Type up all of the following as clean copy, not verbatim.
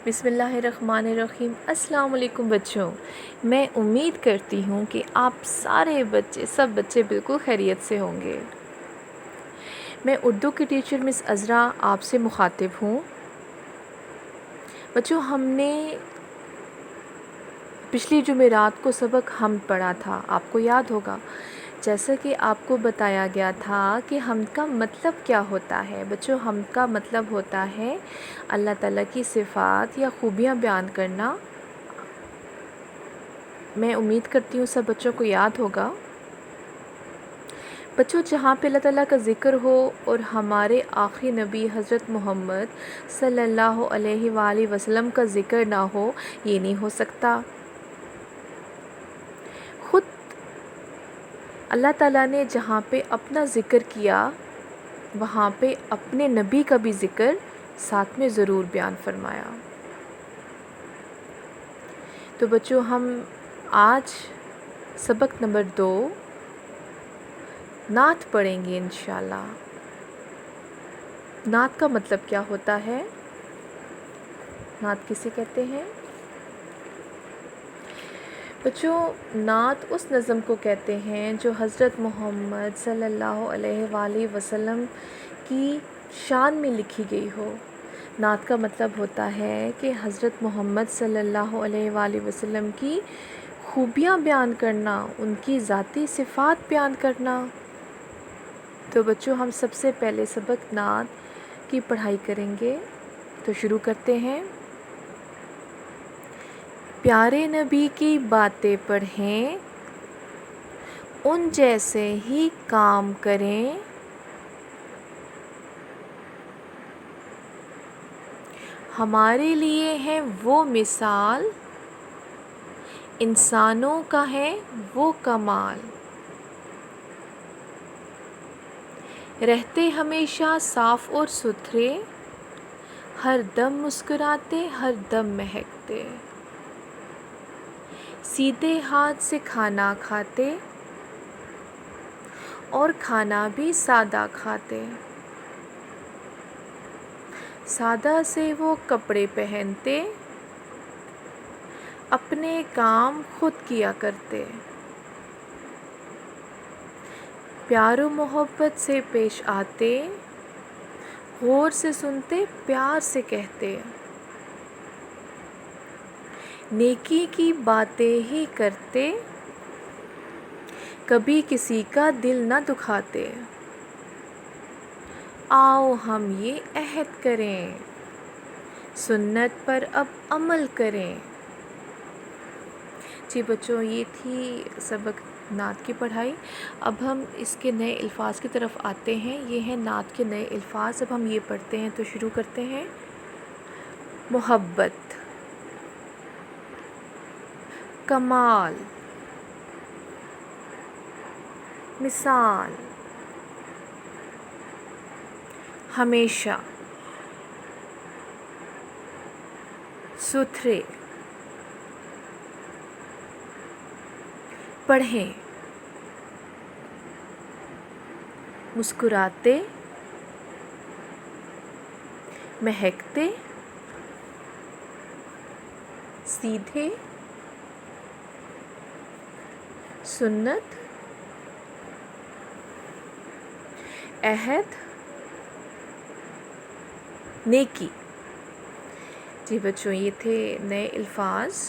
بسم اللہ الرحمن الرحیم۔ السلام علیکم بچوں، میں امید کرتی ہوں کہ آپ سارے سب بچے بالکل خیریت سے ہوں گے۔ میں اردو کی ٹیچر مس عذرا آپ سے مخاطب ہوں۔ بچوں، ہم نے پچھلی جمعرات کو سبق حمد پڑھا تھا، آپ کو یاد ہوگا۔ جیسا کہ آپ کو بتایا گیا تھا کہ حمد کا مطلب کیا ہوتا ہے۔ بچوں، حمد کا مطلب ہوتا ہے اللہ تعالیٰ کی صفات یا خوبیاں بیان کرنا۔ میں امید کرتی ہوں سب بچوں کو یاد ہوگا۔ بچوں، جہاں پہ اللہ تعالیٰ کا ذکر ہو اور ہمارے آخری نبی حضرت محمد صلی اللہ علیہ وآلہ وسلم کا ذکر نہ ہو، یہ نہیں ہو سکتا۔ خود اللہ تعالیٰ نے جہاں پہ اپنا ذکر کیا، وہاں پہ اپنے نبی کا بھی ذکر ساتھ میں ضرور بیان فرمایا۔ تو بچوں، ہم آج سبق نمبر 2 نعت پڑھیں گے انشاءاللہ۔ نعت کا مطلب کیا ہوتا ہے؟ نعت کسے کہتے ہیں؟ بچوں، نعت اس نظم کو کہتے ہیں جو حضرت محمد صلی اللہ علیہ وآلہ وسلم کی شان میں لکھی گئی ہو۔ نعت کا مطلب ہوتا ہے کہ حضرت محمد صلی اللہ علیہ وآلہ وسلم کی خوبیاں بیان کرنا، ان کی ذاتی صفات بیان کرنا۔ تو بچوں، ہم سب سے پہلے سبق نعت کی پڑھائی کریں گے، تو شروع کرتے ہیں۔ پیارے نبی کی باتیں پڑھیں، ان جیسے ہی کام کریں، ہمارے لیے ہے وہ مثال، انسانوں کا ہے وہ کمال، رہتے ہمیشہ صاف اور ستھرے، ہر دم مسکراتے ہر دم مہکتے، سیدھے ہاتھ سے کھانا کھاتے اور کھانا بھی سادہ کھاتے، سادہ سے وہ کپڑے پہنتے، اپنے کام خود کیا کرتے، پیار و محبت سے پیش آتے، غور سے سنتے پیار سے کہتے، نیکی کی باتیں ہی کرتے، کبھی کسی کا دل نہ دکھاتے، آؤ ہم یہ عہد کریں، سنت پر اب عمل کریں۔ جی بچوں، یہ تھی سبق نعت کی پڑھائی۔ اب ہم اس کے نئے الفاظ کی طرف آتے ہیں۔ یہ ہیں نعت کے نئے الفاظ۔ اب ہم یہ پڑھتے ہیں، تو شروع کرتے ہیں۔ محبت، کمال، مثال، ہمیشہ، ستھرے، پڑھیں، مسکراتے، مہکتے، سیدھے، سنت، عہد، نیکی۔ جی بچوں، یہ تھے نئے الفاظ۔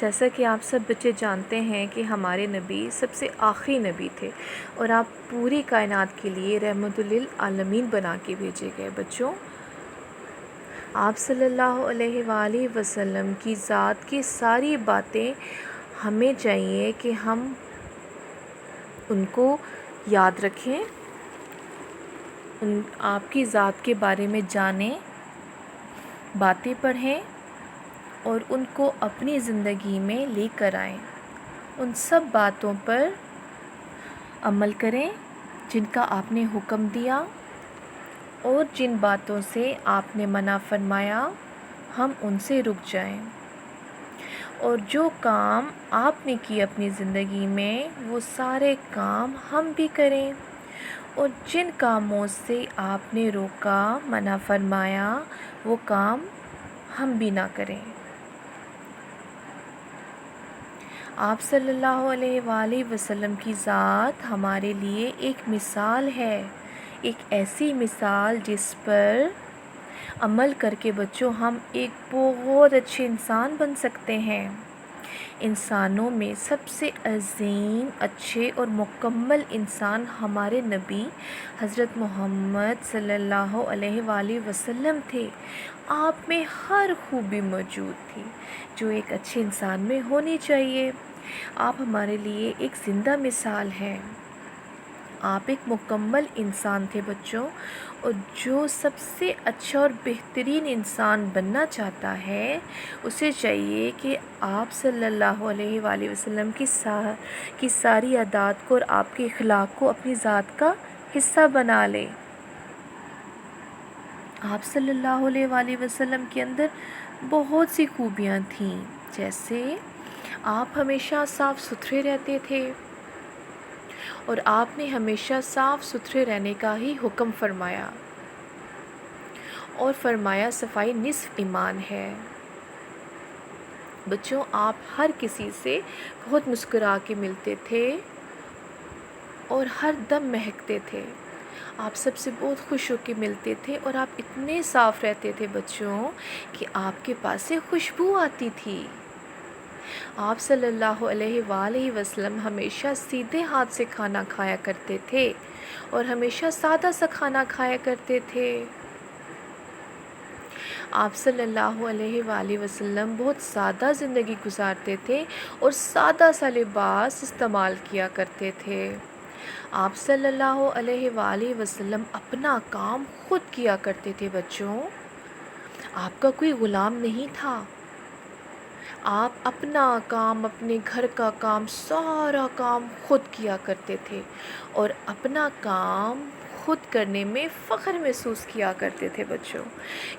جیسا کہ آپ سب بچے جانتے ہیں کہ ہمارے نبی سب سے آخری نبی تھے، اور آپ پوری کائنات کے لیے رحمت للعالمین بنا کے بھیجے گئے۔ بچوں، آپ صلی اللہ علیہ وآلہ وسلم کی ذات کی ساری باتیں ہمیں چاہیے کہ ہم ان کو یاد رکھیں، آپ کی ذات کے بارے میں جانیں، باتیں پڑھیں اور ان کو اپنی زندگی میں لے کر آئیں۔ ان سب باتوں پر عمل کریں جن کا آپ نے حکم دیا، اور جن باتوں سے آپ نے منع فرمایا ہم ان سے رک جائیں، اور جو کام آپ نے کیے اپنی زندگی میں وہ سارے کام ہم بھی کریں، اور جن کاموں سے آپ نے روکا، منع فرمایا، وہ کام ہم بھی نہ کریں۔ آپ صلی اللہ علیہ وآلہ وسلم کی ذات ہمارے لیے ایک مثال ہے، ایک ایسی مثال جس پر عمل کر کے بچوں ہم ایک بہت اچھے انسان بن سکتے ہیں۔ انسانوں میں سب سے عظیم، اچھے اور مکمل انسان ہمارے نبی حضرت محمد صلی اللہ علیہ وآلہ وسلم تھے۔ آپ میں ہر خوبی موجود تھی جو ایک اچھے انسان میں ہونی چاہیے۔ آپ ہمارے لیے ایک زندہ مثال ہیں۔ آپ ایک مکمل انسان تھے بچوں، اور جو سب سے اچھا اور بہترین انسان بننا چاہتا ہے اسے چاہیے کہ آپ صلی اللہ علیہ وآلہ وسلم کی ساری عادات کو اور آپ کے اخلاق کو اپنی ذات کا حصہ بنا لے۔ آپ صلی اللہ علیہ وآلہ وسلم کے اندر بہت سی خوبیاں تھیں، جیسے آپ ہمیشہ صاف ستھرے رہتے تھے، اور آپ نے ہمیشہ صاف ستھرے رہنے کا ہی حکم فرمایا، اور فرمایا صفائی نصف ایمان ہے۔ بچوں، آپ ہر کسی سے بہت مسکرا کے ملتے تھے اور ہر دم مہکتے تھے۔ آپ سب سے بہت خوش ہو کے ملتے تھے، اور آپ اتنے صاف رہتے تھے بچوں کہ آپ کے پاس سے خوشبو آتی تھی۔ آپ صلی اللہ علیہ وآلہ وسلم ہمیشہ سیدھے ہاتھ سے کھانا کھایا کرتے تھے، اور ہمیشہ سادہ سا کھانا کھایا کرتے تھے۔ آپ صلی اللہ علیہ وآلہ وسلم بہت سادہ زندگی گزارتے تھے اور سادہ سا لباس استعمال کیا کرتے تھے۔ آپ صلی اللہ علیہ وآلہ وسلم اپنا کام خود کیا کرتے تھے بچوں، آپ کا کوئی غلام نہیں تھا۔ آپ اپنا کام، اپنے گھر کا کام، سارا کام خود کیا کرتے تھے، اور اپنا کام خود کرنے میں فخر محسوس کیا کرتے تھے بچوں،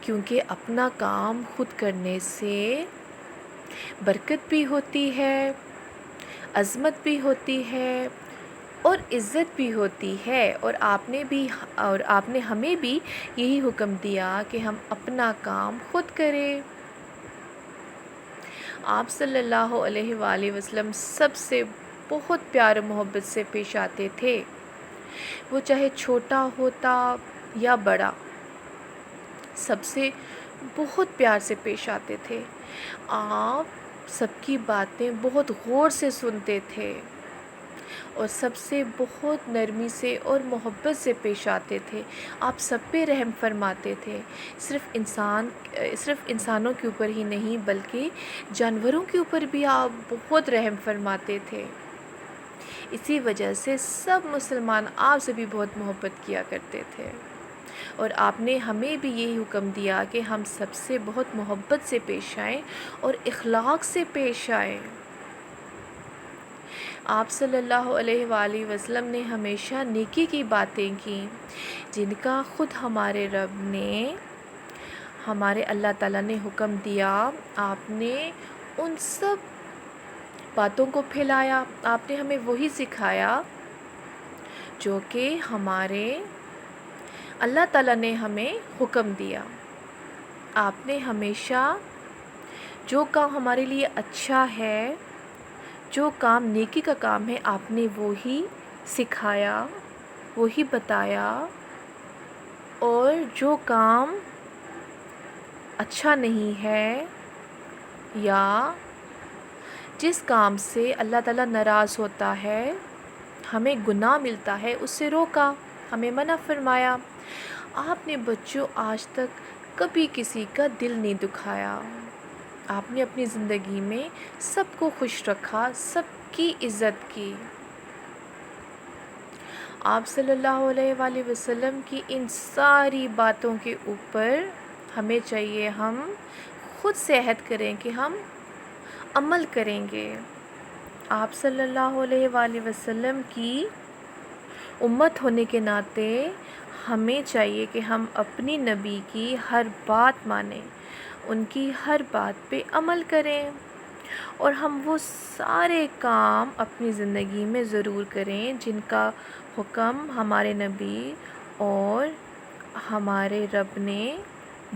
کیونکہ اپنا کام خود کرنے سے برکت بھی ہوتی ہے، عظمت بھی ہوتی ہے، اور عزت بھی ہوتی ہے۔ اور آپ نے ہمیں بھی یہی حکم دیا کہ ہم اپنا کام خود کریں۔ آپ صلی اللہ علیہ وآلہ وسلم سب سے بہت پیار و محبت سے پیش آتے تھے، وہ چاہے چھوٹا ہوتا یا بڑا، سب سے بہت پیار سے پیش آتے تھے۔ آپ سب کی باتیں بہت غور سے سنتے تھے، اور سب سے بہت نرمی سے اور محبت سے پیش آتے تھے۔ آپ سب پہ رحم فرماتے تھے، صرف انسانوں کے اوپر ہی نہیں بلکہ جانوروں کے اوپر بھی آپ بہت رحم فرماتے تھے۔ اسی وجہ سے سب مسلمان آپ سے بھی بہت محبت کیا کرتے تھے، اور آپ نے ہمیں بھی یہی حکم دیا کہ ہم سب سے بہت محبت سے پیش آئیں اور اخلاق سے پیش آئیں۔ آپ صلی اللہ علیہ وآلہ وسلم نے ہمیشہ نیکی کی باتیں کی، جن کا خود ہمارے رب نے، ہمارے اللہ تعالیٰ نے حکم دیا۔ آپ نے ان سب باتوں کو پھیلایا، آپ نے ہمیں وہی سکھایا جو کہ ہمارے اللہ تعالیٰ نے ہمیں حکم دیا۔ آپ نے ہمیشہ جو کام ہمارے لیے اچھا ہے، جو کام نیکی کا کام ہے، آپ نے وہی سکھایا، وہی بتایا، اور جو کام اچھا نہیں ہے یا جس کام سے اللہ تعالیٰ ناراض ہوتا ہے، ہمیں گناہ ملتا ہے، اس سے روکا، ہمیں منع فرمایا۔ آپ نے بچوں آج تک کبھی کسی کا دل نہیں دکھایا۔ آپ نے اپنی زندگی میں سب کو خوش رکھا، سب کی عزت کی۔ آپ صلی اللہ علیہ وآلہ وسلم کی ان ساری باتوں کے اوپر ہمیں چاہیے ہم خود سے عہد کریں کہ ہم عمل کریں گے۔ آپ صلی اللہ علیہ وآلہ وسلم کی امت ہونے کے ناطے ہمیں چاہیے کہ ہم اپنی نبی کی ہر بات مانیں، ان کی ہر بات پہ عمل کریں، اور ہم وہ سارے کام اپنی زندگی میں ضرور کریں جن کا حکم ہمارے نبی اور ہمارے رب نے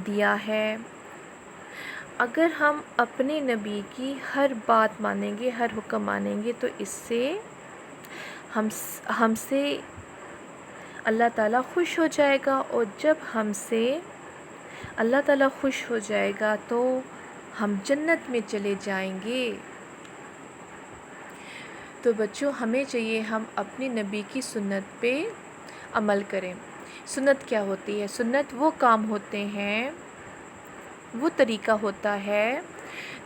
دیا ہے۔ اگر ہم اپنے نبی کی ہر بات مانیں گے، ہر حکم مانیں گے، تو اس سے ہم سے اللہ تعالیٰ خوش ہو جائے گا، اور جب ہم سے اللہ تعالیٰ خوش ہو جائے گا تو ہم جنت میں چلے جائیں گے۔ تو بچوں، ہمیں چاہیے ہم اپنے نبی کی سنت پہ عمل کریں۔ سنت کیا ہوتی ہے؟ سنت وہ کام ہوتے ہیں، وہ طریقہ ہوتا ہے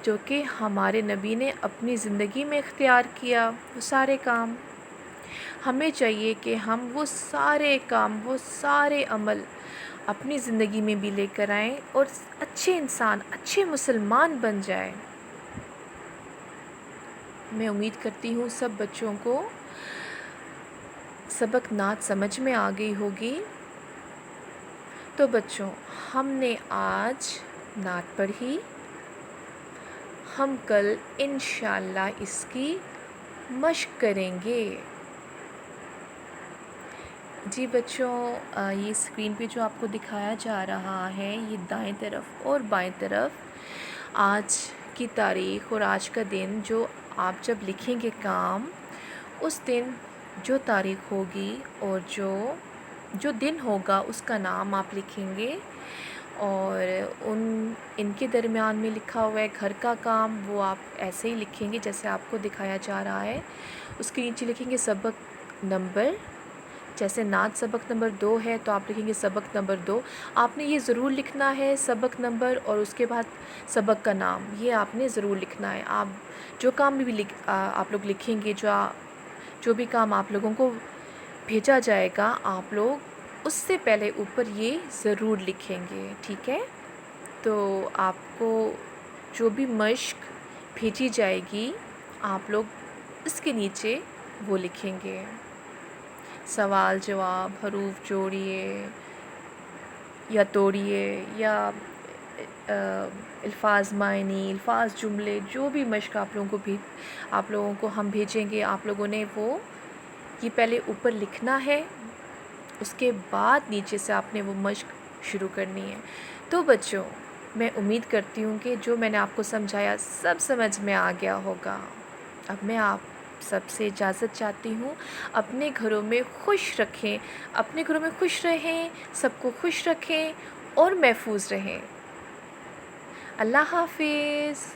جو کہ ہمارے نبی نے اپنی زندگی میں اختیار کیا، وہ سارے کام۔ ہمیں چاہیے کہ ہم وہ سارے کام، وہ سارے عمل اپنی زندگی میں بھی لے کر آئیں اور اچھے انسان، اچھے مسلمان بن جائیں۔ میں امید کرتی ہوں سب بچوں کو سبق نعت سمجھ میں آ گئی ہوگی۔ تو بچوں، ہم نے آج نعت پڑھی، ہم کل انشاءاللہ اس کی مشق کریں گے۔ جی بچوں، یہ اسکرین پہ جو آپ کو دکھایا جا رہا ہے، یہ دائیں طرف اور بائیں طرف آج کی تاریخ اور آج کا دن جو آپ جب لکھیں گے کام، اس دن جو تاریخ ہوگی اور جو دن ہوگا اس کا نام آپ لکھیں گے، اور ان کے درمیان میں لکھا ہوا ہے گھر کا کام، وہ آپ ایسے ہی لکھیں گے جیسے آپ کو دکھایا جا رہا ہے۔ اس کے نیچے لکھیں گے سبق نمبر، جیسے نعت سبق نمبر 2 ہے تو آپ لکھیں گے سبق نمبر 2۔ آپ نے یہ ضرور لکھنا ہے سبق نمبر اور اس کے بعد سبق کا نام، یہ آپ نے ضرور لکھنا ہے۔ آپ جو کام بھی آپ لوگ لکھیں گے، جو بھی کام آپ لوگوں کو بھیجا جائے گا، آپ لوگ اس سے پہلے اوپر یہ ضرور لکھیں گے، ٹھیک ہے؟ تو آپ کو جو بھی مشق بھیجی جائے گی، آپ لوگ اس کے نیچے وہ لکھیں گے۔ سوال جواب، حروف جوڑیے یا توڑیے، یا الفاظ معنی، الفاظ جملے، جو بھی مشق آپ لوگوں کو ہم بھیجیں گے، آپ لوگوں نے وہ یہ پہلے اوپر لکھنا ہے، اس کے بعد نیچے سے آپ نے وہ مشق شروع کرنی ہے۔ تو بچوں، میں امید کرتی ہوں کہ جو میں نے آپ کو سمجھایا سب سمجھ میں آ گیا ہوگا۔ اب میں آپ سب سے اجازت چاہتی ہوں، اپنے گھروں میں خوش رہیں، سب کو خوش رکھیں اور محفوظ رہیں۔ اللہ حافظ۔